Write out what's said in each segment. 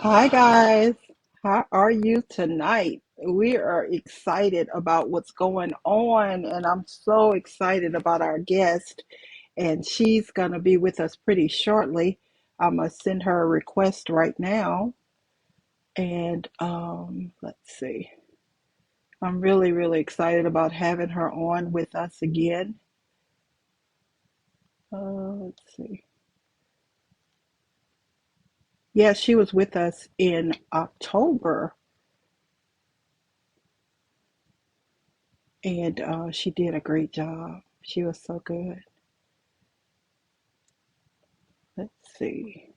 Hi guys, how are you tonight? We are excited about what's going on, and I'm so excited about our guest, and she's gonna be with us pretty shortly. I'm gonna send her a request right now, and let's see. I'm really, really excited about having her on with us again. Let's see. Yeah, she was with us in October, and she did a great job. She was so good. Let's see.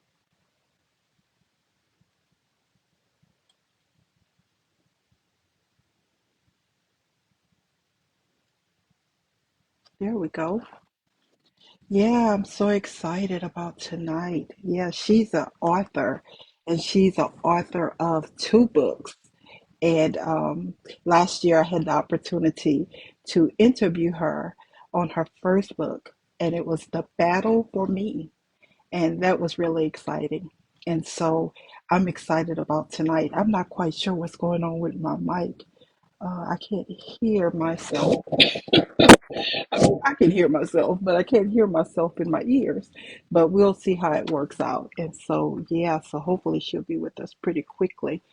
There we go. Yeah, I'm so excited about tonight. Yeah, she's an author, and she's an author of two books. And last year I had the opportunity to interview her on her first book, and it was The Battle for Me. And that was really exciting. And so I'm excited about tonight. I'm not quite sure what's going on with my mic. I can't hear myself. I can hear myself, but I can't hear myself in my ears. But we'll see how it works out. And so, yeah, so hopefully she'll be with us pretty quickly.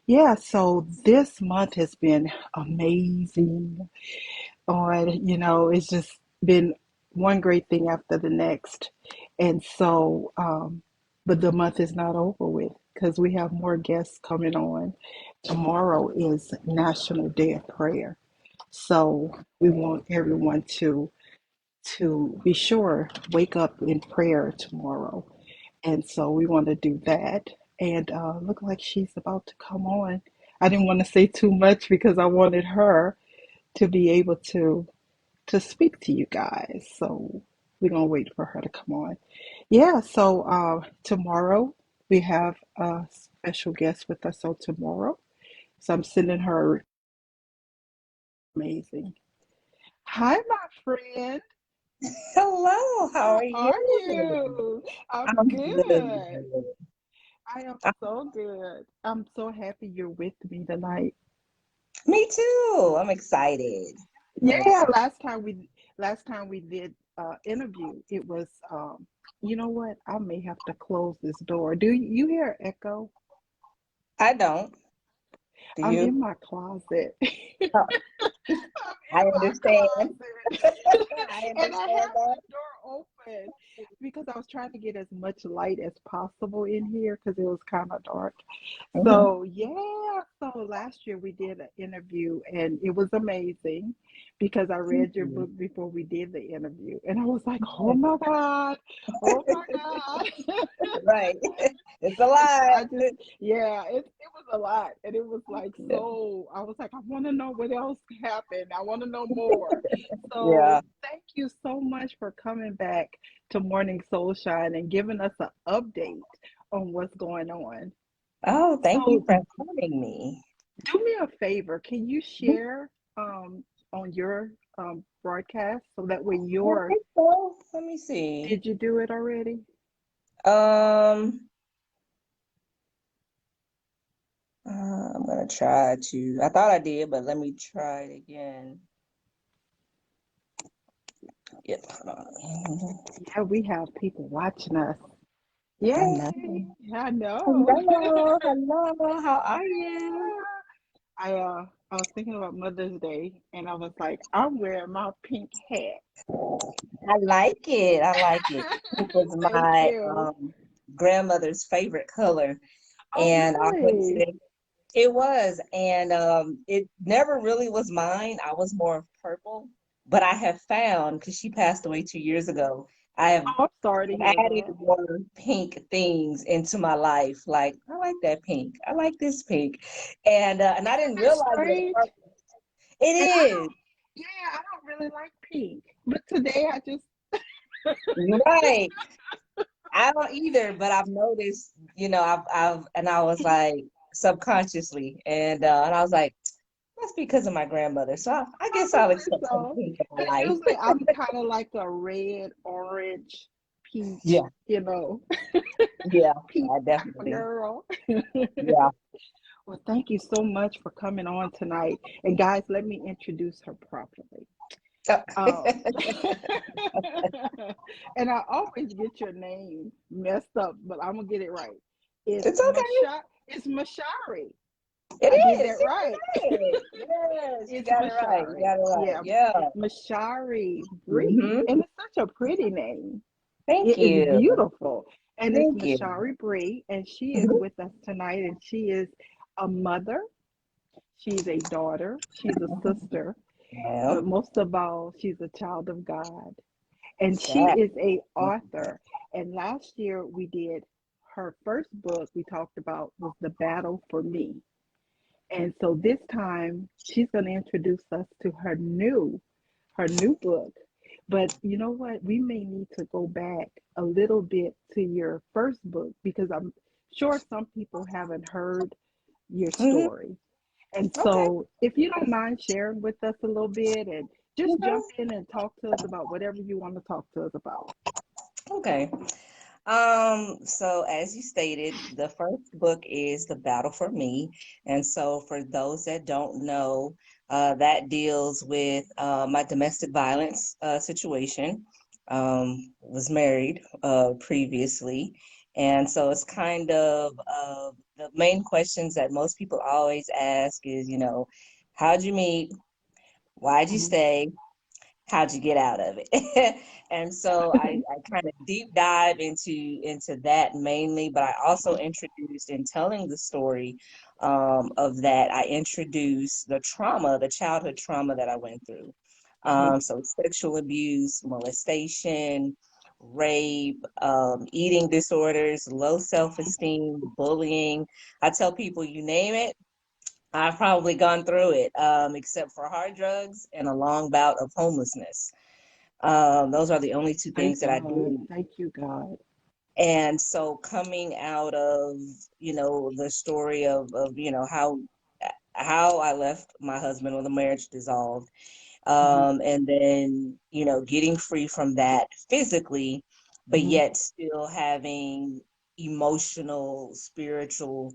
Yeah, so this month has been amazing. It's just been one great thing after the next. And so, but the month is not over with because we have more guests coming on. Tomorrow is National Day of Prayer. So we want everyone to be sure wake up in prayer tomorrow, and so we want to do that. And look like she's about to come on. I didn't want to say too much because I wanted her to be able to speak to you guys. So we're gonna wait for her to come on. Yeah. So tomorrow we have a special guest with us. So tomorrow, so I'm sending her amazing. Hi, my friend. Hello, how How are are you? you? I'm I'm good. good. I am so good. I'm so happy you're with me tonight. Me too. I'm excited. I'm Yeah, excited. last time we did interview, it was you know what? I may have to close this door. Do you hear echo? I don't. Do I'm you? in my closet. Oh, I'm I in my understand. closet. I And I understand have that. the door open because I was trying to get as much light as possible in here because it was kind of dark. Hmm. So, yeah, so last year we did an interview and it was amazing because I read your book before we did the interview and I was like, oh my God. Right. It's a And so lot. I just, yeah, it was a lot. And it was like, so I was like, I want to know what else happened. I want to know more. So Yeah. thank you so much for coming back to Morning Soulshine and giving us an update on what's going on. Oh, thank you So for having me. do me a favor. Can you share on your broadcast so that way I your, think so. Let me see. did you do it already? Um, I'm gonna try to. I thought I did, but let me try it again. Yep. Hold on. Yeah, we have people watching us. I Yay! know. I know. Hello, hello. How are you? Yeah. I was thinking about Mother's Day and I was like, I'm wearing my pink hat. I like it. I like it. It was Thank my you. grandmother's favorite color, Oh, and I always really? say it was. And it never really was mine. I was more of purple, but I have found because she passed away 2 years ago. I have Oh, I'm sorry to hear added that. more pink things into my life. Like I like that pink. I like this pink, and I Isn't didn't that realize it at strange? first. It And is. yeah, I don't really like pink. But today I just You're right. I don't either, but I've noticed, and I was like subconsciously, and I was like, that's because of my grandmother. So I guess I'll probably accept some so. pink in my Because life. usually I'm kind of like a red, orange, peach, Yeah, you know, yeah, peach definitely. girl. Yeah. Well, thank you so much for coming on tonight. And guys, let me introduce her properly. Um, and I always get your name messed up, but I'm gonna get it right. It's okay. It's Mashari. It I did is. that right. You did it. Yes, you It's got it right. You Mashari. got it right. Yeah, Yeah. Mashari Bree. Mm-hmm. And it's such a pretty name. Thank It is you. beautiful. And it's Thank you. Mashari Bree, and she is Mhm. with us tonight, and she is a mother, she's a daughter, she's a sister, Yeah. but most of all, she's a child of God. And she That. is a author. And last year we did her first book we talked about was The Battle for Me. And so this time she's going to introduce us to her new book. But you know what? We may need to go back a little bit to your first book because I'm sure some people haven't heard your Hmm. story. And Okay. so if you don't mind sharing with us a little bit and just Mhm. jump in and talk to us about whatever you want to talk to us about. Okay. So as you stated, the first book is The Battle for Me. And so for those that don't know, that deals with my domestic violence situation. Was married previously. And so it's kind of the main questions that most people always ask is, how'd you meet? Why'd you Mhm. stay? How'd you get out of it? And so I kind of deep dive into that mainly, but I also introduced in telling the story of that, I introduced the trauma, the childhood trauma that I went through. Mhm. So sexual abuse, molestation, rape, eating disorders, low self-esteem, bullying. I tell people, you name it, I've probably gone through it, except for hard drugs and a long bout of homelessness. Those are the only two Thank things that I God. did. Thank you, God. And so coming out of, the story of how I left my husband when the marriage dissolved, Mhm. and then, getting free from that physically, but Mhm. yet still having emotional, spiritual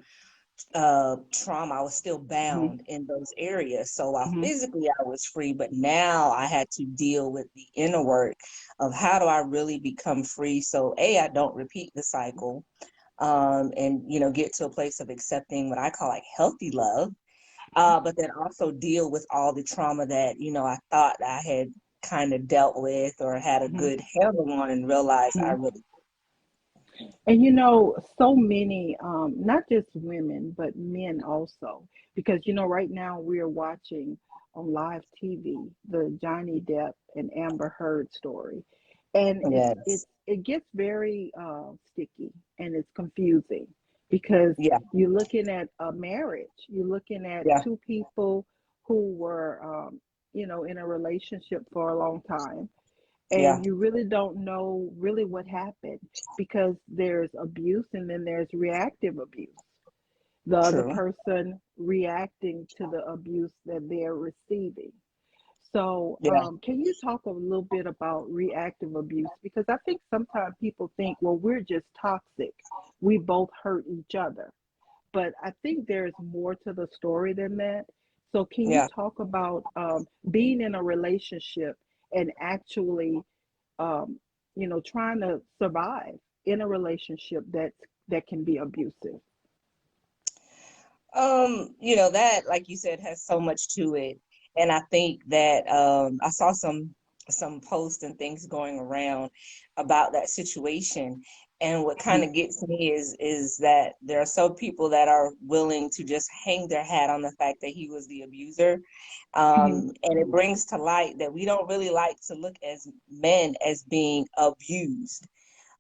trauma. I was still Mhm. bound in those areas. So while Mhm. physically I was free, but now I had to deal with the inner work of how do I really become free. So I don't repeat the cycle, and get to a place of accepting what I call like healthy love, but then also deal with all the trauma that I thought I had kind of dealt with or had a Mhm. good handle on, and realize I Mhm. really. And so many, not just women, but men also, because right now we're watching on live TV the Johnny Depp and Amber Heard story, and Yes. it gets very sticky and it's confusing because Yeah. you're looking at a marriage, you're looking at Yeah. two people who were, in a relationship for a long time, Yeah. and you really don't know really what happened because there's abuse and then there's reactive abuse, the other True. person reacting to the abuse that they're receiving. So Yeah. can you talk a little bit about reactive abuse, because I think sometimes people think, well, we're just toxic, we both hurt each other, but I think there's more to the story than that. So, can you Yeah. talk about being in a relationship and actually, um, trying to survive in a relationship that can be abusive? That, like you said, has so much to it. And I think that I saw some posts and things going around about that situation. And what kind Mhm, of gets me is that there are some people that are willing to just hang their hat on the fact that he was the abuser. mhm, And it brings to light that we don't really like to look as men as being abused.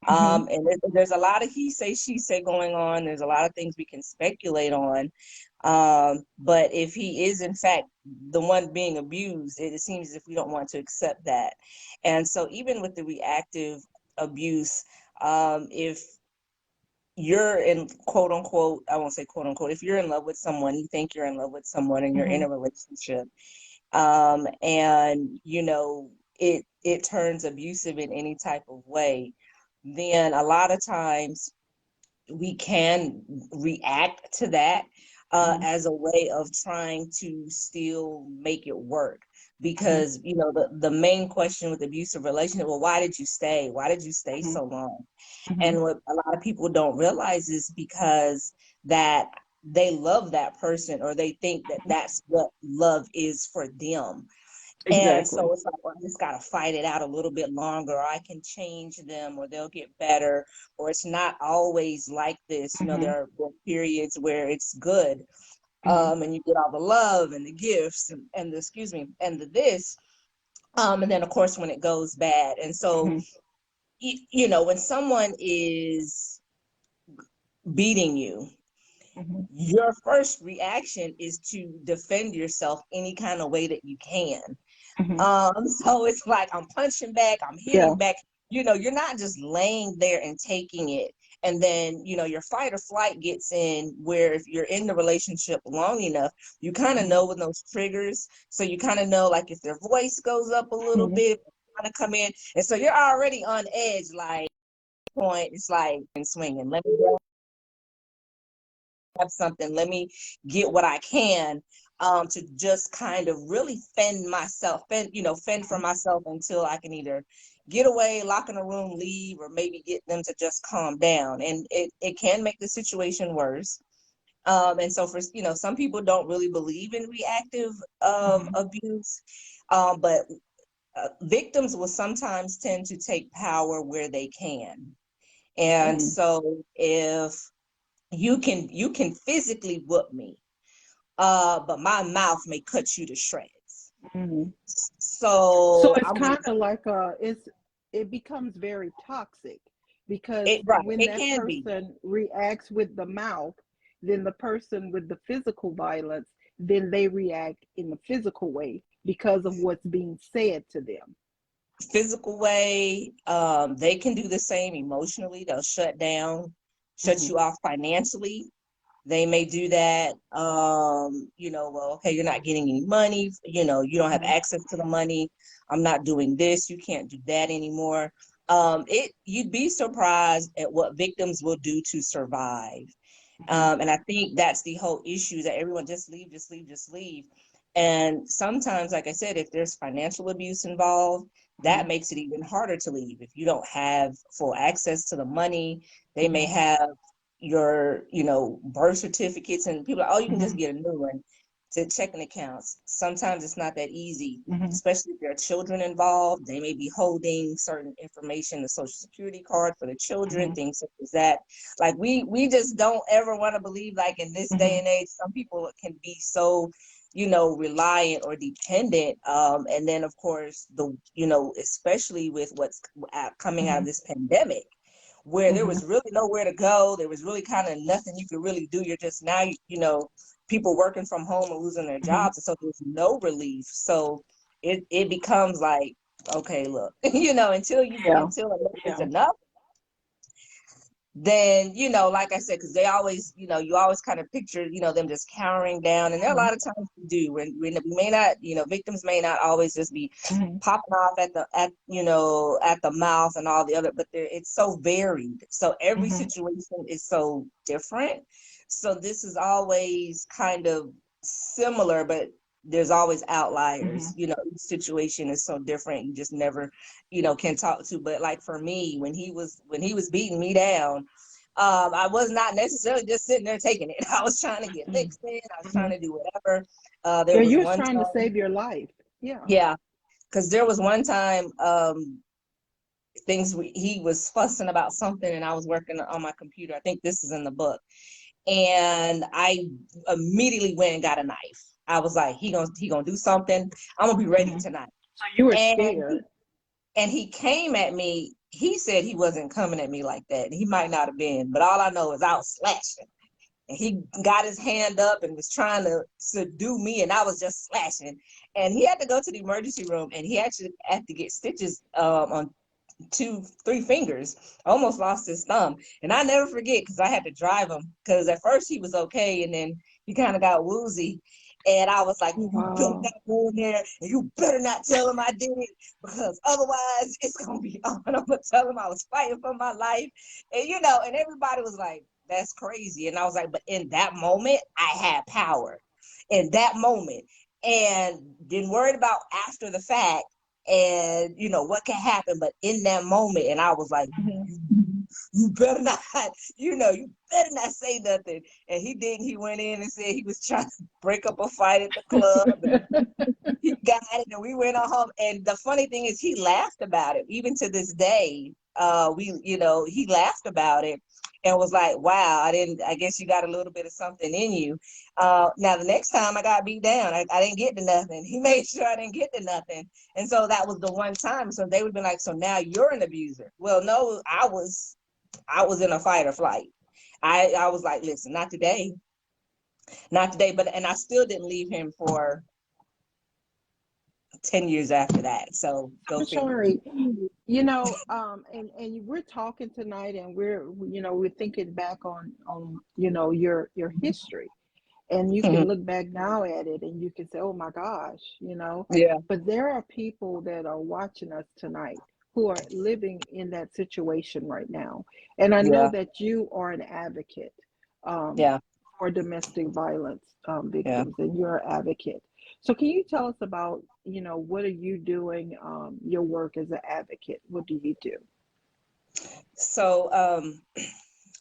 mhm, And there's a lot of he say, she say going on. There's a lot of things we can speculate on. But if he is, in fact, the one being abused, it seems as if we don't want to accept that. And so, even with the reactive abuse, if you're in quote unquote, I won't say quote unquote, if you're in love with someone, you think you're in love with someone and you're in mhm, a relationship, and it turns abusive in any type of way, then a lot of times we can react to that Mhm. as a way of trying to still make it work. Mhm. Because, you know, the main question with abusive relationship, well, why did you stay? Why did you stay Mhm. so long? Mhm. And what a lot of people don't realize is because that they love that person, or they think that Mhm. that's what love is for them. And Exactly. so it's like, well, I just got to fight it out a little bit longer, or I can change them, or they'll get better, or it's not always like this. You know, Mhm. there are periods where it's good, Mhm. and you get all the love and the gifts and the, excuse me, and the this. And then, of course, when it goes bad. And so, Mhm. you know, when someone is beating you, Mhm. your first reaction is to defend yourself any kind of way that you can. Mhm. So it's like I'm punching back, I'm Yeah. hitting back. You know, you're not just laying there and taking it. And then, you know, your fight or flight gets in, where if you're in the relationship long enough, you kind of Mhm. know when those triggers. So you kind of know, like, if their voice goes up a little Mhm. bit, kind of come in. And so you're already on edge, like, point, it's like, and swinging. Let me have something. Let me get what I can, to just kind of really fend for Mhm. myself until I can either get away, lock in a room, leave, or maybe get them to just calm down. And it can make the situation worse. And so for, you know, some people don't really believe in reactive Mhm. abuse, but victims will sometimes tend to take power where they can. And Mhm. so if you can physically whoop me, but my mouth may cut you to shreds. Mhm. So So it's I'm gonna, kind of like it becomes very toxic because it right, when it that can be person reacts with the mouth, then the person with the physical violence, then they react in the physical way because of what's being said to them. physical way. They can do the same emotionally. They'll shut down, shut Mhm. you off financially. They may do that. You know, well, okay, you're not getting any money. You know, you don't have Mhm. access to the money. I'm not doing this. You can't do that anymore. You'd be surprised at what victims will do to survive. Mhm. And I think that's the whole issue, that everyone just leave, just leave, just leave. And sometimes, like I said, if there's financial abuse involved, that Mhm. makes it even harder to leave. If you don't have full access to the money, they may Mhm. have your, you know, birth certificates, and people are, oh, you can just Mhm. get a new one, to checking accounts. Sometimes it's not that easy, Mhm. especially if there are children involved. They may be holding certain information, the social security card for the children, Mhm. things such as that. Like, we just don't ever want to believe, like, in this day Mhm. and age, some people can be so, you know, reliant or dependent. And then, of course, the, you know, especially with what's coming out of Mhm. this pandemic, where there Mhm. was really nowhere to go. There was really kind of nothing you could really do. You're just now, you know, people working from home and losing their Mhm. jobs. And so there's no relief. So it becomes like, okay, look, you know, Yeah. until enough is Yeah. enough, then, you know, like I said, because they always, you know, you always kind of picture, you know, them just cowering down. And there are a Mhm. lot of times we do, when we may not, you know, victims may not always just be Mhm. popping off you know, at the mouth and all the other, but it's so varied. So every Mhm. situation is so different. So this is always kind of similar, but there's always outliers. Mhm. You know, each situation is so different. You just never, you know, can talk to. But like for me, when he was beating me down, I was not necessarily just sitting there taking it. I was trying to get Mhm. licks in. I was trying Mhm. to do whatever. There Yeah, was you was one trying to time, save your life. Yeah. yeah, because there was one time, he was fussing about something, and I was working on my computer. I think this is in the book, and I immediately went and got a knife. I was like, he gonna do something. I'm gonna be ready Mhm. tonight. So you were And scared. he came at me. He said he wasn't coming at me like that. He might not have been, but all I know is I was slashing. And he got his hand up and was trying to subdue me, and I was just slashing. And he had to go to the emergency room, and he actually had to get stitches, on two, three fingers. Almost lost his thumb. And I never forget, because I had to drive him. Because at first he was okay, and then he kind of got woozy. And I was like, you better Wow. not go in there and you better not tell him I did it because otherwise it's going to be on. I'm going to tell him I was fighting for my life. And, and everybody was like, that's crazy. And I was like, but in that moment, I had power in that moment and didn't worry about after the fact and, what can happen. But in that moment, and I was like, Mhm. you better not, you better not say nothing. And he didn't. He went in and said he was trying to break up a fight at the club. And he got it, and we went on home. And the funny thing is, he laughed about it. Even to this day, he laughed about it and was like, "Wow, I guess you got a little bit of something in you." Now the next time I got beat down, I didn't get to nothing. He made sure I didn't get to nothing, and so that was the one time. So they would be like, "So now you're an abuser?" Well, no, I was in a fight or flight. I was like, listen, not today, not today. But and I still didn't leave him for 10 years after that. So go I'm figure. sorry. And we're talking tonight, and we're thinking back on your history, and you can Mhm. look back now at it, and you can say, "Oh my gosh," Yeah, But there are people that are watching us tonight who are living in that situation right now, and I know yeah, that you are an advocate um, yeah, for domestic violence yeah. victims, and you're an advocate. So, can you tell us about, what are you doing? Your work as an advocate. What do you do? So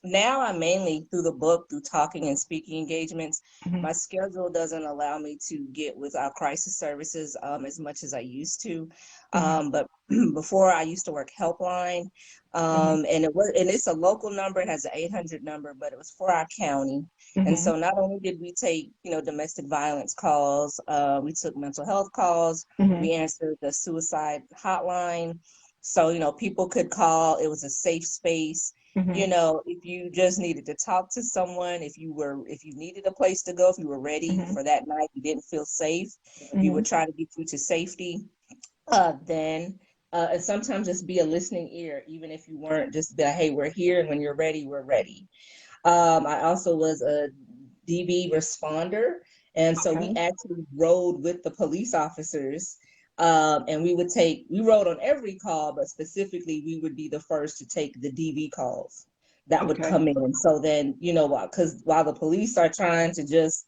now I'm mainly through the book, through talking and speaking engagements. Hmm. My schedule doesn't allow me to get with our crisis services as much as I used to. Hmm. But before I used to work helpline, Hmm. and it's a local number. It has an 800 number, but it was for our county. And Hmm. so not only did we take domestic violence calls, we took mental health calls. Hmm. We answered the suicide hotline. So people could call. It was a safe space. Hmm. If you just needed to talk to someone, if you needed a place to go, if you were ready Hmm. for that night, you didn't feel safe, we Hmm. would try to get you to safety. Then and sometimes just be a listening ear, even if you weren't, just be like, hey, we're here, and when you're ready, we're ready. I also was a DV responder, and so we Okay. actually rode with the police officers. And we rode on every call, but specifically, we would be the first to take the DV calls that would Okay. come in. So then, because while the police are trying to just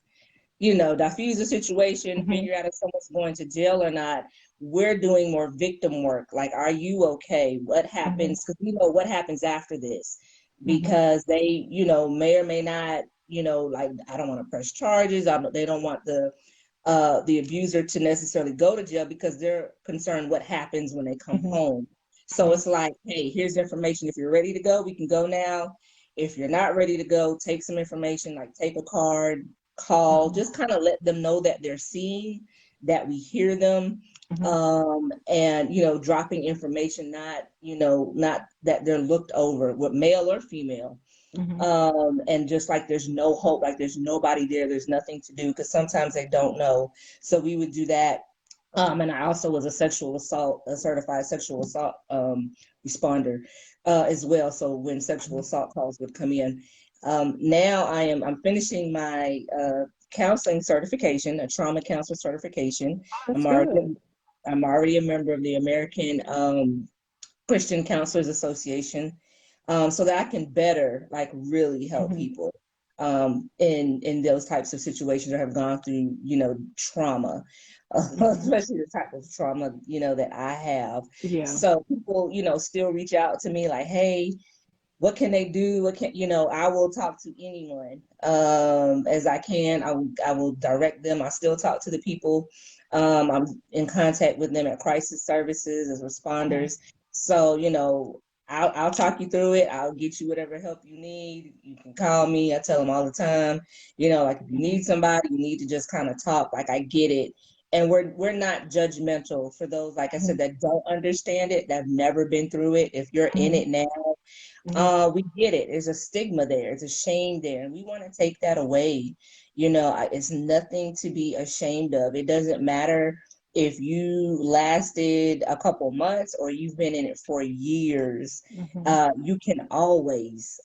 diffuse the situation, Hmm. figure out if someone's going to jail or not. We're doing more victim work. Like, are you okay? What Hmm. happens? Because we know what happens after this, Hmm. because they, may or may not, like, I don't want to press charges. They don't want the abuser to necessarily go to jail because they're concerned what happens when they come Hmm. home. So Hmm. it's like, hey, here's information. If you're ready to go, we can go now. If you're not ready to go, take some information, like take a card, call, Hmm. just kind of let them know that they're seen, that we hear them, Hmm. and dropping information, not that they're looked over, with male or female. Hmm. And just like there's no hope, like there's nobody there, there's nothing to do, because sometimes they don't know. So we would do that. And I also was a certified sexual assault responder as well. So when sexual assault calls would come in, now I'm finishing my counseling certification, a trauma counselor certification. That's I'm already good. I'm already a member of the American Christian Counselors Association, so that I can better, like, really help Hmm. people in those types of situations, or have gone through, trauma, Hmm. especially the type of trauma, that I have. Yeah. So people, still reach out to me like, hey, what can they do? What can, I will talk to anyone as I can. I will direct them. I still talk to the people. I'm in contact with them at crisis services as Hmm. responders. So, I'll talk you through it. I'll get you whatever help you need. You can call me. I tell them all the time, like, if you Hmm. need somebody, you need to just kind of talk. Like, I get it. And we're not judgmental for those, like I Hmm. said, that don't understand it, that have never been through it. If you're in Hmm. it now, Hmm. we get it. There's a stigma there. It's a shame there. And we want to take that away. It's nothing to be ashamed of. It doesn't matter if you lasted a couple months or you've been in it for years. Hmm. You can always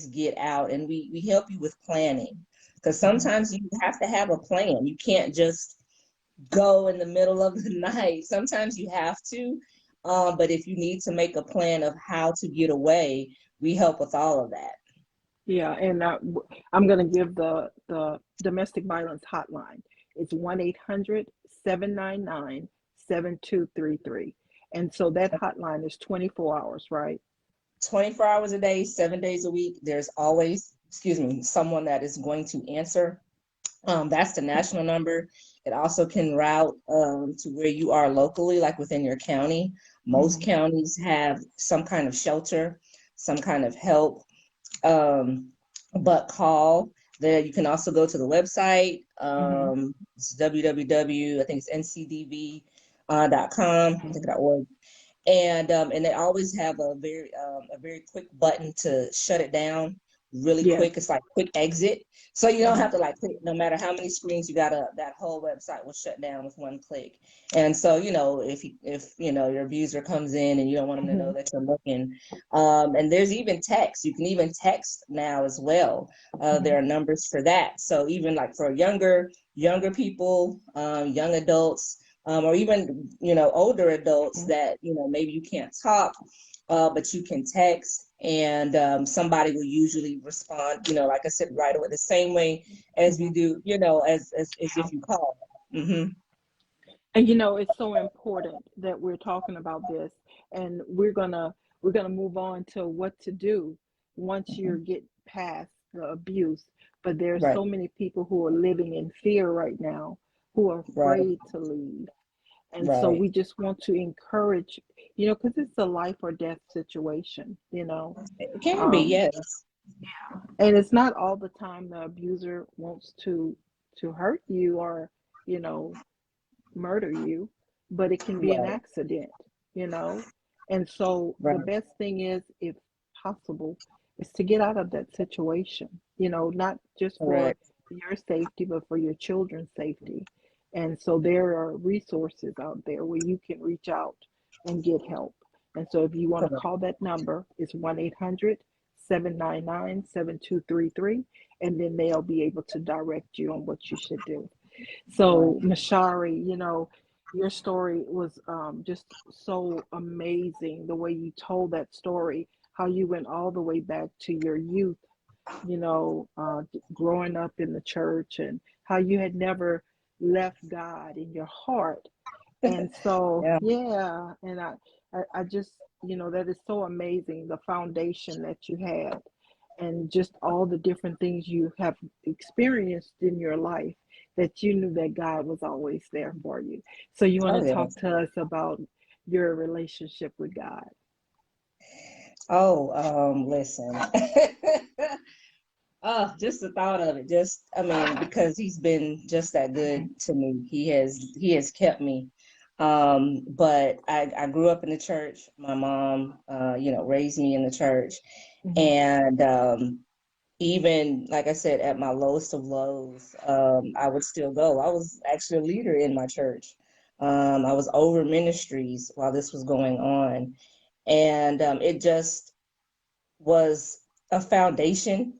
get out. And we help you with planning. because Mhm. sometimes you have to have a plan. You can't just go in the middle of the night. Sometimes you have to, but if you need to make a plan of how to get away, we help with all of that. Yeah, and I'm going to give the domestic violence hotline. It's 1-800-799-7233. And so that hotline is 24 hours, right? 24 hours a day, 7 days a week. There's always, excuse me, someone that is going to answer. That's the national number. It also can route to where you are locally, like within your county. Most Hmm. counties have some kind of shelter, some kind of help, um, but call. There, you can also go to the website. Hmm. It's www. I think it's ncdv.com. I think Hmm. .org, and they always have a very quick button to shut it down really Yes. quick. It's like quick exit, so you don't Hmm. have to like click. No matter how many screens you got up, that whole website will shut down with one click. And so if your abuser comes in and you don't want them to know Hmm. that you're looking, and there's even text. You can even text now as well. Hmm. There are numbers for that. So even like for younger people, young adults, or even older adults that maybe you can't talk, but you can text, and somebody will usually respond, like I said, right away, the same way as we Hmm. do, as if you call. Hmm. And it's so important that we're talking about this, and we're gonna move on to what to do once you get past the abuse. But there's Right, so many people who are living in fear right now, who are right, afraid to leave. And so right. we just want to encourage, because it's a life or death situation. It can be, Um, yes. and it's not all the time the abuser wants to hurt you or, you know, murder you, but it can be an Right, accident. And so the right, best thing is, if possible, is to get out of that situation, not just for correct, your safety, but for your children's safety. And so there are resources out there where you can reach out and get help. And so if you want to correct, call that number, it's 1-800-799-7233, and then they'll be able to direct you on what you should do. right. So, Mashari, your story was just so amazing. The way you told that story, how you went all the way back to your youth, growing up in the church, and how you had never left God in your heart. And so, Yeah. yeah, and I just, that is so amazing, the foundation that you had, and just all the different things you have experienced in your life, that you knew that God was always there for you. So you want Oh, to talk yes. to us about your relationship with God? Oh, listen. Oh, just the thought of it. Just, I mean, because he's been just that good to me. He has kept me. But I grew up in the church. My mom, raised me in the church. Hmm. And even like I said, at my lowest of lows, I would still go. I was actually a leader in my church. I was over ministries while this was going on. And it just was a foundation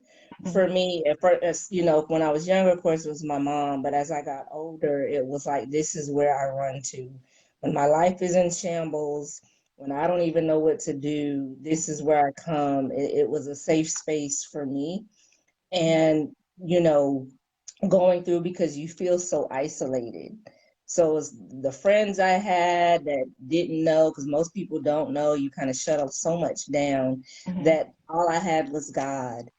for Hmm. me. At first, when I was younger, of course, it was my mom. But as I got older, it was like, this is where I run to. When my life is in shambles, when I don't even know what to do, this is where I come. It was a safe space for me. And, you know, going through, because you feel so isolated. So it's the friends I had that didn't know, because most people don't know, you kind of shut up so much down, Hmm. that all I had was God.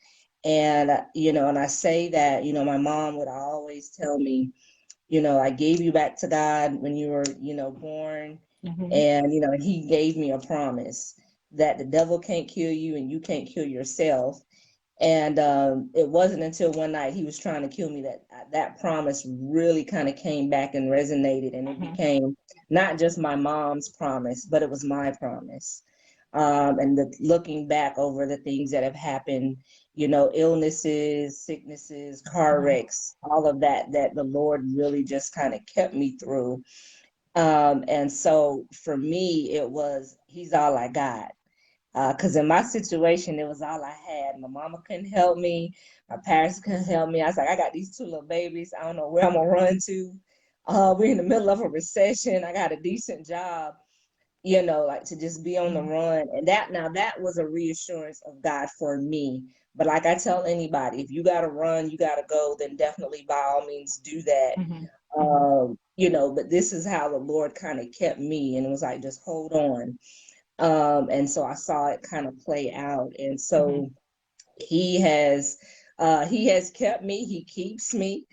And, and I say that, my mom would always tell me, I gave you back to God when you were, born. Hmm. And, he gave me a promise that the devil can't kill you and you can't kill yourself. And it wasn't until one night he was trying to kill me that that promise really kind of came back and resonated, and it Hmm. became not just my mom's promise, but it was my promise. And looking back over the things that have happened, illnesses, sicknesses, car Hmm. wrecks, all of that, that the Lord really just kind of kept me through. And so for me, it was, he's all I got. Because in my situation, it was all I had. My mama couldn't help me. My parents couldn't help me. I was like, I got these two little babies. I don't know where I'm gonna run to. We're in the middle of a recession. I got a decent job, like to just be on the Mhm. run. And that was a reassurance of God for me. But like I tell anybody, if you gotta run, you gotta go, then definitely by all means do that. Mhm. Mhm. But this is how the Lord kind of kept me, and it was like, just hold on. And so I saw it kind of play out. And Mhm. so he has he has kept me, he keeps me.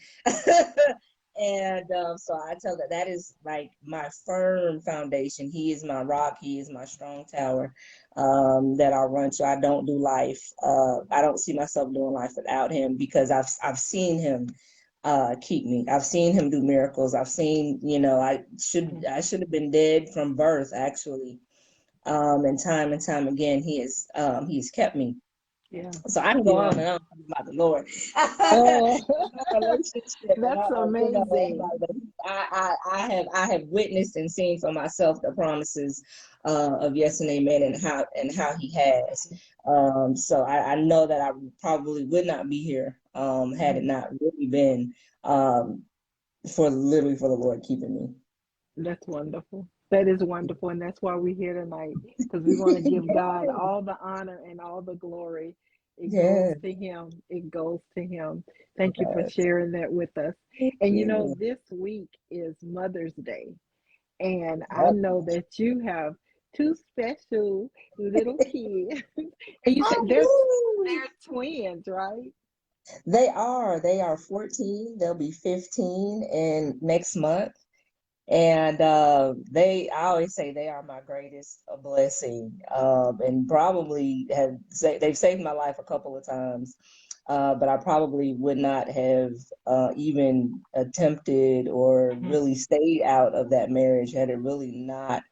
And so I tell that is like my firm foundation. He is my rock, he is my strong tower, that I run to. I don't do life. I don't see myself doing life without him, because I've seen him keep me. I've seen him do miracles. I've seen, Mhm. I should have been dead from birth, actually. And time again, he's kept me. Yeah. So I can go Yeah. on and on about the Lord. Oh, My relationship, and that's amazing. I have witnessed and seen for myself the promises of yes and amen, and how He has. So I know that I probably would not be here had it Mhm. not really been um, for the Lord keeping me. That's wonderful. That is wonderful. And that's why we're here tonight, because we want to give God all the honor and all the glory. It goes Yeah, to Him. It goes to Him. Thank you for yes. sharing that with us. Thank And you. this week is Mother's Day. And I Yep. know that you have two special little kids. And you said I do. they're twins, right? They are 14. They'll be 15 in next month. And I always say they are my greatest blessing. And probably they've saved my life a couple of times. But I probably would not have even attempted or Mhm. really stayed out of that marriage had it really not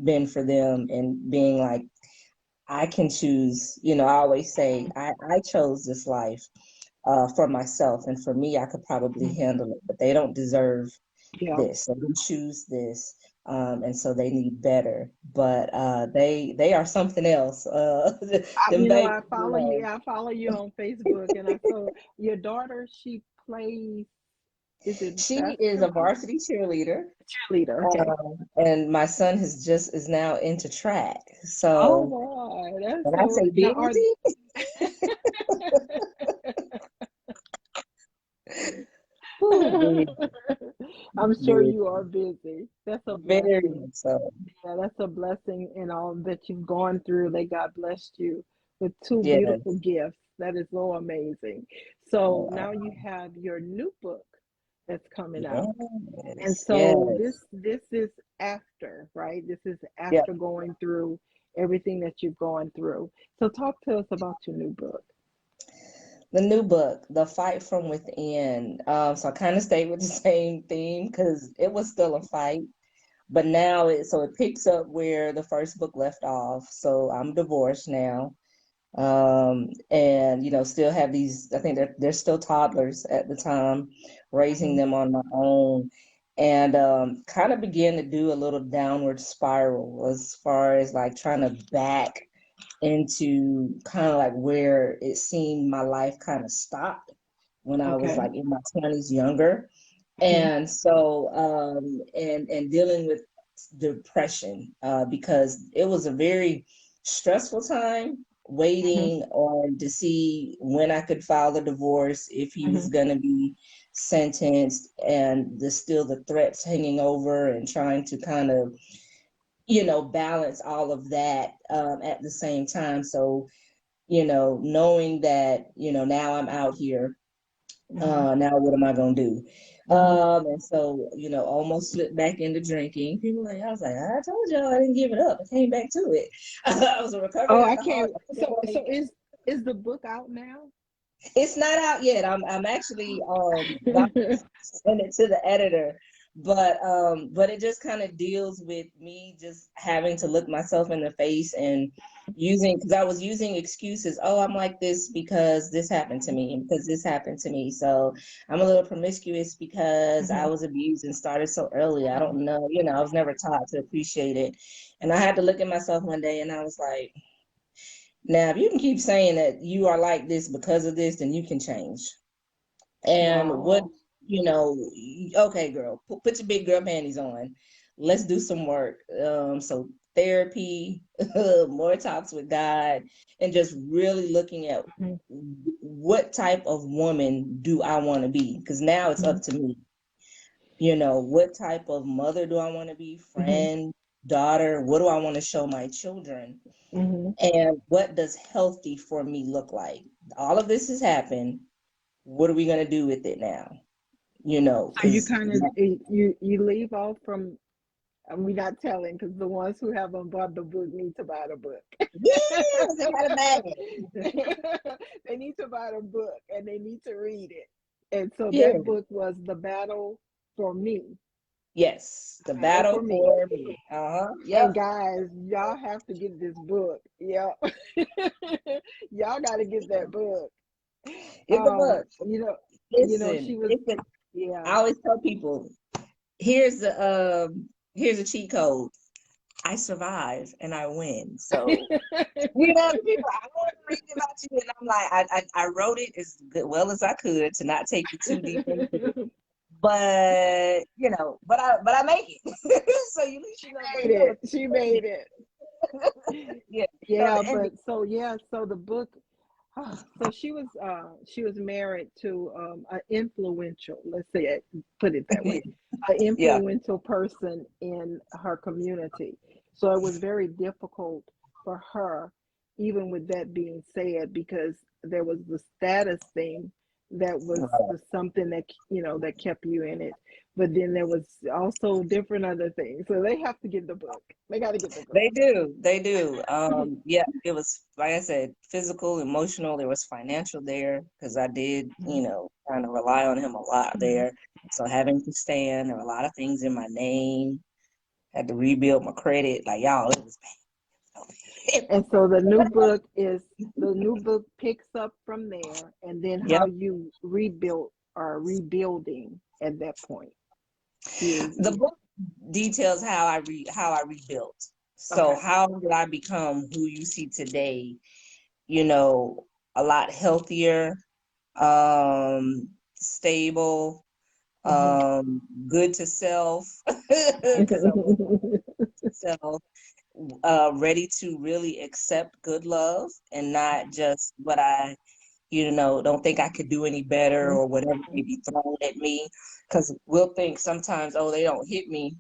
been for them, and being like, I can choose. I always say I chose this life for myself, and for me, I could probably Mhm. handle it, but they don't deserve Yeah. this. They didn't choose this, and so they need better. But they are something else. Them babies, I follow you. I follow you on Facebook, and I saw your daughter. She plays. Is it she is a basketball? varsity cheerleader, Cheerleader. Okay. and my son is now into track. Oh So boy, that's when I so. say Now are busy, ooh, busy, I'm sure busy, you are busy. That's a very blessing. much so. Yeah, that's a blessing in all that you've gone through. That God blessed you with two beautiful Yes, gifts. That is so amazing. So now you have your new book that's coming out. And yes, so yes. this is after, right? This is Yeah. after going through everything that you've gone through. So talk to us about your new book. The new book, The Fight from Within. So I kind of stayed with the same theme because it was still a fight, but now it picks up where the first book left off. So I'm divorced now, and still have these. I think they're still toddlers at the time, raising Mhm. them on my own, and kind of began to do a little downward spiral as far as like trying to back into kind of like where it seemed my life kind of stopped when I was Okay. like in my 20s, younger. Mhm. And so and dealing with depression, because it was a very stressful time Mhm. waiting on to see when I could file the divorce, if he was Mhm. going to be sentenced, and still the threats hanging over, and trying to kind of balance all of that at the same time. So, knowing that, now I'm out here, Mhm. now what am I going to do? Mhm. And so, almost slipped back into drinking. I was like, I told y'all I didn't give it up. I came back to it. I was a recovering Oh, I alcoholic. can't. So is the book out now? It's not out yet. I'm actually about to send it to the editor, but it just kind of deals with me just having to look myself in the face and using, because I was using excuses. Oh, I'm like this because this happened to me, and because this happened to me. So I'm a little promiscuous because I Mhm. was abused and started so early. I don't know, I was never taught to appreciate it. And I had to look at myself one day, and I was like, Now, if you can keep saying that you are like this because of this, then you can change. And what, Wow. okay, girl, put your big girl panties on. Let's do some work. So therapy, more talks with God, and just really looking at Mm-hmm. what type of woman do I want to be? Because now it's Mm-hmm. up to me. What type of mother do I want to be? Mm-hmm. Friend, daughter? What do I want to show my children? Mm-hmm. And what does healthy for me look like? All of this has happened. What are we going to do with it now? So you Because kind of you leave off from, and we're not telling because the ones who haven't bought the book need to buy the book. yeah, they got a bag. They need to buy the book and they need to read it. And so Yeah. that book was The Battle for Me. Yes. The Battle battle for Me. for me. Uh-huh. And Yep. guys, y'all have to get this book. Yep. Y'all got to get that book. Get the book. She Listen, was, yeah. I always tell people, here's a cheat code. I survive and I win. So people, I want to read about you, and I'm like, I wrote it as well as I could to not take you too deep into it. But but I make it. So at least you know. But Made it. She made it. yeah. So Yeah, the ending. but so yeah, so the book, so she was married to an influential, let's say it, put it that way, an Yeah. influential person in her community. So it was very difficult for her, even with that being said, because there was the status thing that was something that that kept you in it. But then there was also different other things. So they have to get the book. They got to get the book. They do. They do. Yeah, it was, like I said, physical, emotional. There was financial there because I did, kind of rely on him a lot Mhm. there. So having to stand, there were a lot of things in my name. Had to rebuild my credit. Like y'all, it was bad. And so the new book picks up from there, and then how Yep. you rebuilt or rebuilding at that point. The You book details how I rebuilt. So okay. how did I become who you see today? A lot healthier, stable, Hmm. good to self, because I was self, ready to really accept good love and not just what I, don't think I could do any better or whatever may be thrown at me. Because we'll think sometimes, oh, they don't hit me,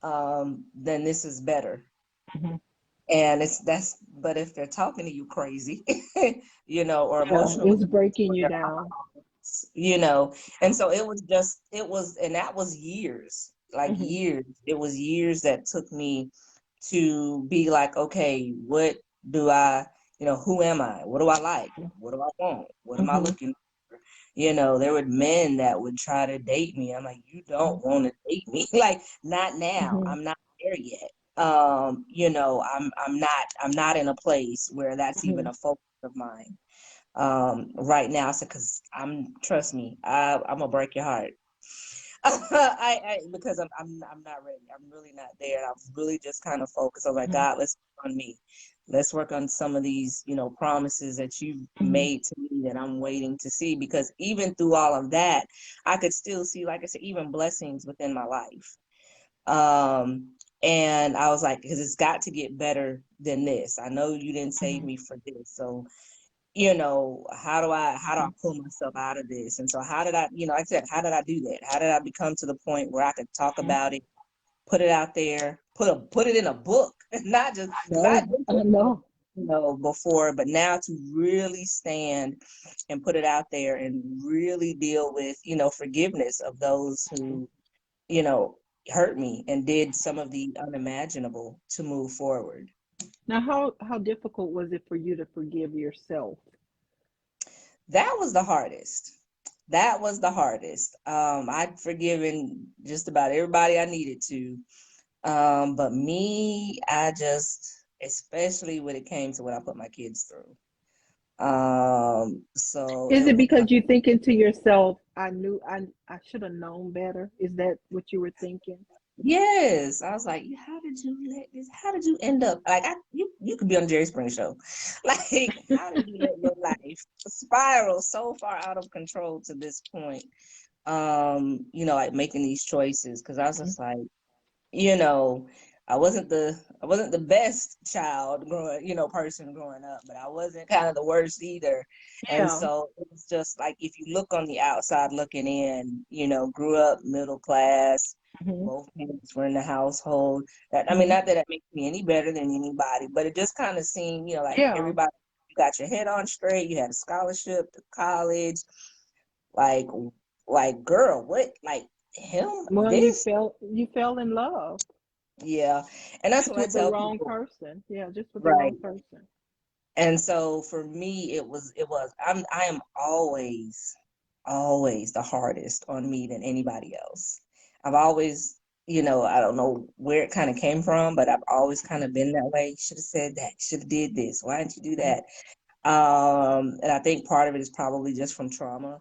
then this is better. And but if they're talking to you crazy, or Yeah, emotionally, it's breaking you down. you know and so and that was years, like Hmm. years. It was years that took me to be like, okay, what do I, who am I, what do I like, what do I want, what am I Hmm. looking for? There were men that would try to date me. I'm like, you don't want to date me. Like, not now, Hmm. I'm not there yet. I'm not in a place where that's even Hmm. a focus of mine right now. So, because trust me, I'm gonna break your heart. Because I'm not ready. I'm really not there. I'm really just kind of focused. I'm like, God, let's work on me. Let's work on some of these, promises that you've Hmm. made to me that I'm waiting to see. Because even through all of that, I could still see, like I said, even blessings within my life. And I was like, because it's got to get better than this. I know you didn't save Hmm. me for this, so how do I pull myself out of this? And so how did I, like I said, how did I do that? How did I become to the point where I could talk about it, put it out there, put it in a book, not just because I No, had been I putting books, know. before, but now to really stand and put it out there and really deal with, forgiveness of those who, you know, hurt me and did some of the unimaginable to move forward. Now, how difficult was it for you to forgive yourself? That was the hardest. That was the hardest. I'd forgiven just about everybody I needed to. But me, I just, especially when it came to what I put my kids through. So Is it it was like, because you thinking to yourself, I should have known better? Is that what you were thinking? Yes, I was like, how did you let this? How did you end up like you could be on Jerry Springer show, like how did you let your life spiral so far out of control to this point? Like making these choices because I was Mhm. just like, you know, I wasn't the best child growing, person growing up, but I wasn't kind of the worst either. And Yeah. so it's just like if you look on the outside looking in, grew up middle class, Hmm. both parents were in the household. That I mean, Hmm. not that it makes me any better than anybody, but it just kind of seemed, like Yeah. everybody, you got your head on straight, you had a scholarship to college, like girl, what like him Well, this you fell in love yeah, and that's just what I with the tell wrong people. person. Yeah, just with the Right. wrong person. And so for me, I am always the hardest on me than anybody else. I've always, I don't know where it kind of came from, but I've always kind of been that way. Should have said that, should have did this. Why didn't you do Hmm. that? And I think part of it is probably just from trauma.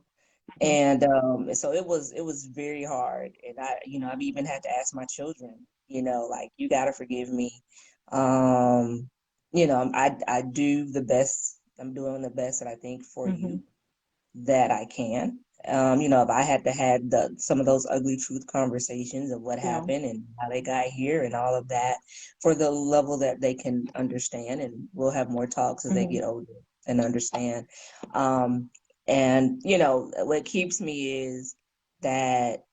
Hmm. And so it was very hard. And I've even had to ask my children, like you gotta forgive me. Um, I do the best, I'm doing the best that I think for Hmm. you that I can. If I had to had some of those ugly truth conversations of what Yeah. happened and how they got here and all of that for the level that they can understand, and we'll have more talks as they Hmm. get older and understand. Um, and what keeps me is that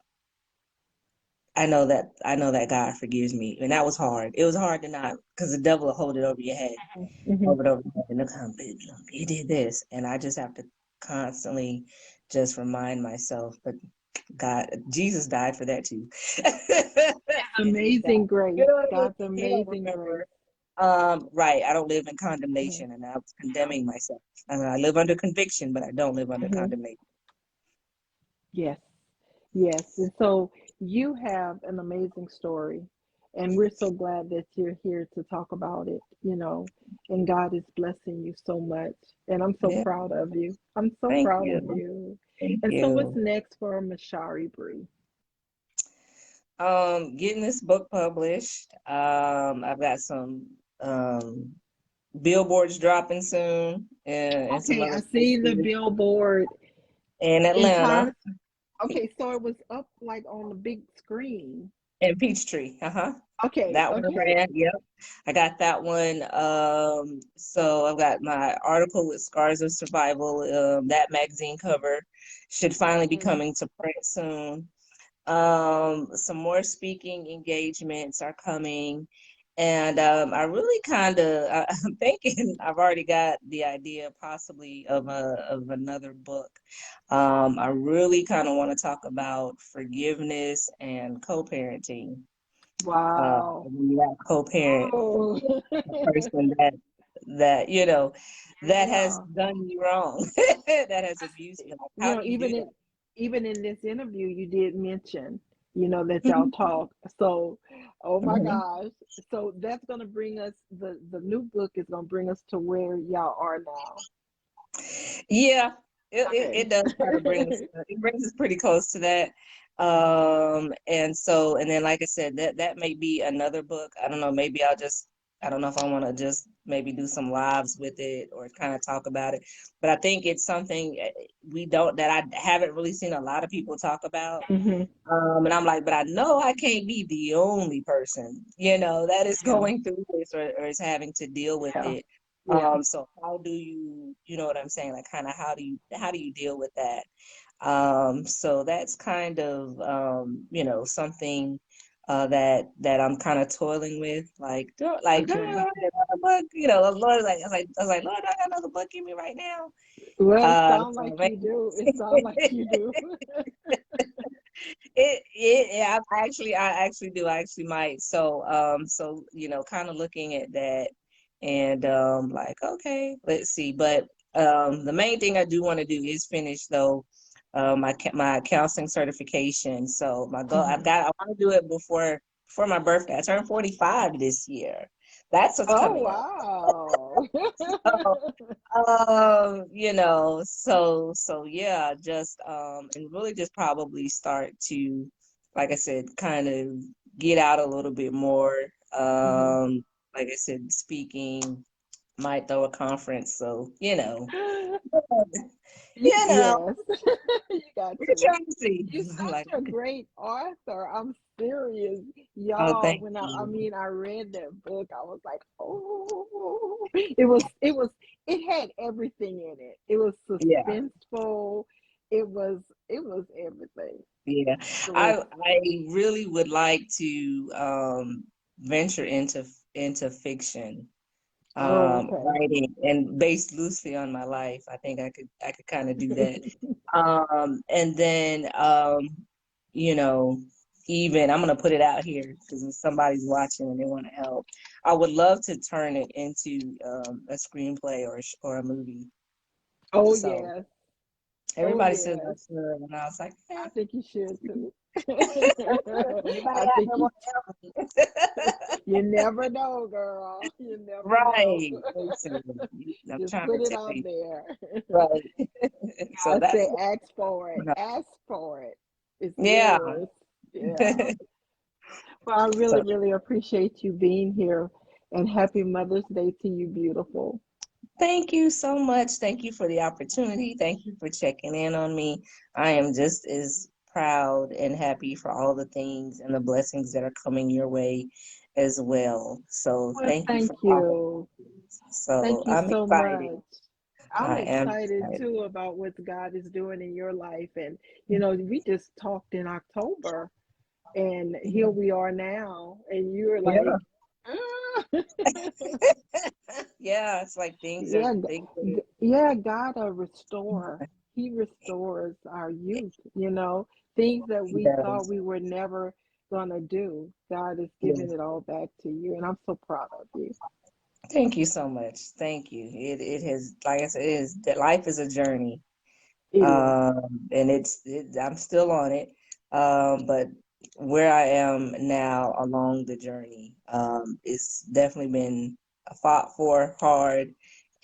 I know that God forgives me, and that was hard. It was hard to not because the devil will hold it over your head Hmm. over and over again. And look how he did this, and I just have to constantly just remind myself. But God, Jesus died for that too. Jesus died. Amazing grace. God's He don't amazing grace. remember. Right. I don't live in Hmm. condemnation, and I was Yeah. condemning myself. I mean, I live under conviction, but I don't live under Hmm. condemnation. Yes. Yes. And so you have an amazing story, and we're so glad that you're here to talk about it, and God is blessing you so much. And I'm so Yeah. proud of you. I'm so Thank proud of you. you. Thank And so what's you. next for Mashari Bree? Getting this book published. I've got some billboards dropping soon and some Okay, I other see the places billboard in in Atlanta time. Okay, so it was up like on the big screen. and Peachtree. Uh-huh. Okay, That one okay. ran. Yep. I got that one. So I've got my article with Scars of Survival. That magazine cover should finally be Mhm. coming to print soon. Some more speaking engagements are coming. And I really I'm thinking I've already got the idea possibly of another book. I really kind of want to talk about forgiveness and co-parenting. Wow. When you have co-parent, Oh, a person that that has yeah. done you wrong, that has abused you. Like, You how know, do you do even in this interview, you did mention, that y'all that? talk. So, oh my Mhm. gosh. So that's gonna bring us the new book is gonna bring us to where y'all are now. Yeah, it Okay. does kind of brings us pretty close to that. And then like I said, that may be another book. I don't know, I don't know if I want to just maybe do some lives with it or kind of talk about it. But I think it's something we don't that I haven't really seen a lot of people talk about. Hmm. And I'm like, but I know I can't be the only person, that is Yeah. going through this or is having to deal with Yeah. it. Yeah. So how do you know what I'm saying? Like kind of how do you deal with that? So that's kind of something that I'm kind of toiling with. Like, do I Okay. write another book? The Lord, like I was like, Lord, do I got another book in me right now? Well, it sounds So like you do. It sounds like you do. yeah, I actually do. I actually might. So kind of looking at that and like, okay, let's see. But the main thing I do want to do is finish though my counseling certification. So my goal, Mhm. I want to do it before my birthday. I turned 45 this year. That's what's Oh, coming up. wow. So yeah, just and really just probably start to, like I said, kind of get out a little bit more. Mhm. Like I said, speaking, might throw a conference. So, you know, Yes, you got we're to. trying to see. You're Like, such a great author. I'm serious. oh, Y'all, thank when you. I read that book, I was like, oh, it had everything in it. It was Yeah, suspenseful. It was, it was everything. yeah. It was, I really would like to venture into fiction. oh, okay. Writing and based loosely on my life. I think I could kind of do that. And then you know, even I'm gonna put it out here because if somebody's watching and they want to help, I would love to turn it into a screenplay or a movie. Oh, So yes. Oh, everybody says I yes. should, and I was like, I think you should too. anybody I out think there you, want to help me? you never know, girl. You never know. Right. Listen, I'm Just trying put to it tell out you. there. Right. So I that's say ask for it. what, Ask for it. It's yeah. yours. Yeah. Well, I really, So really appreciate you being here and happy Mother's Day to you, beautiful. thank you so much. Thank you for the opportunity. Thank you for checking in on me. I am just as proud and happy for all the things and the blessings that are coming your way as well. So Well, thank you thank for all. you. So Thank you I'm so excited. much. I'm I am excited excited. too about what God is doing in your life. And, we just talked in October and here we are now. And you're Yeah. like, ah. Yeah, it's like Yeah, things are, yeah, God restore. He restores our youth, things that he we thought does. we were never gonna do. God is giving Yes. it all back to you, and I'm so proud of you. Thank you so much. Thank you. It has, like I said, it is that life is a journey. It is. And I'm still on it. But where I am now along the journey, it's definitely been fought for hard,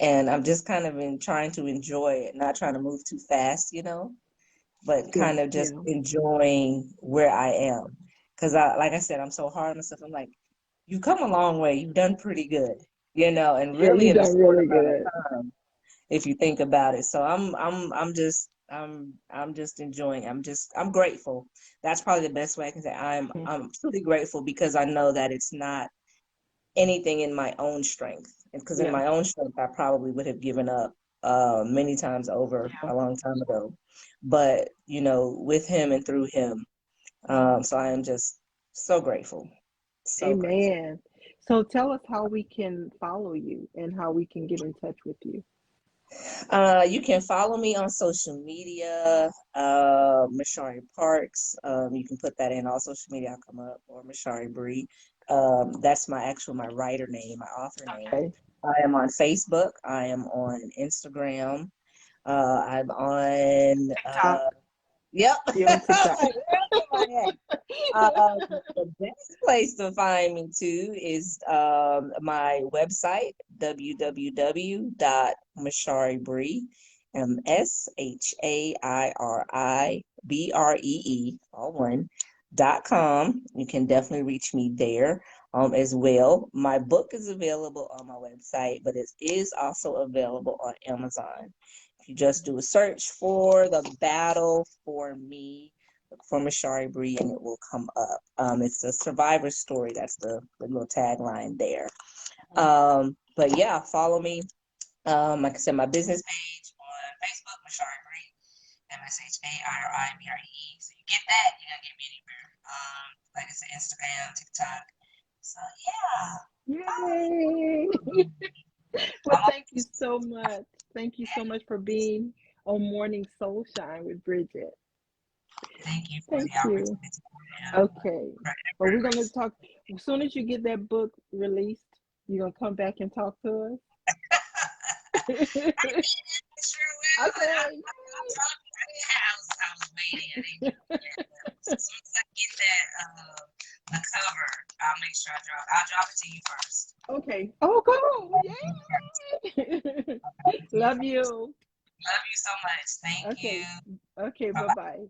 and I'm just kind of in trying to enjoy it, not trying to move too fast, but Yeah, kind of just yeah, enjoying where I am. Because like I said, I'm so hard on myself. I'm like, you've come a long way. You've done pretty good, and yeah. really You in a done short really amount of good. time if you think about it. So I'm just enjoying. I'm grateful. That's probably the best way I can say Mhm. I'm truly grateful because I know that it's not anything in my own strength. Because in Yeah, my own strength, I probably would have given up many times over yeah. a long time ago. But with him and through him, so I am just so grateful, so grateful. Amen. So tell us how we can follow you and how we can get in touch with you. You can follow me on social media, Mashari Parks. You can put that in all social media, I'll come up, or Mashari Bree. That's my writer name, my author name. Okay. I am on Facebook. I am on Instagram. I'm on, TikTok. yep. You I on TikTok? was like, where am I at? The best place to find me too is my website, www.masharibree, MSHAIRIBREE, all one, .com. You can definitely reach me there as well. My book is available on my website, but it is also available on Amazon. If you just do a search for The Battle for Me, look for Mashari Bree and it will come up. It's a survivor story. That's the little tagline there. But yeah, follow me. Like I said, my business page on Facebook, Mashari Bree, MSHAIRIBRE. So you get that, you're gonna get me anywhere. Like I said, Instagram, TikTok. So yeah, follow me. Yay! Well, I'm thank you so much. Thank you so much for being on Morning Soulshine with Bridget. Thank you for Thank the you. opportunity. Okay. Well, we're Forever. gonna talk as soon as you get that book released. You're gonna come back and talk to us. Sure will. And Okay. I told you I was waiting. I didn't get it yet. But as soon as I get that the cover, I'll make sure I'll drop it to you first. Okay. Oh, cool. I'll drop it to you first. Yay! I'll drop it to you Love first. you. Love you so much. Thank Okay. you. Okay. Bye Bye bye. bye.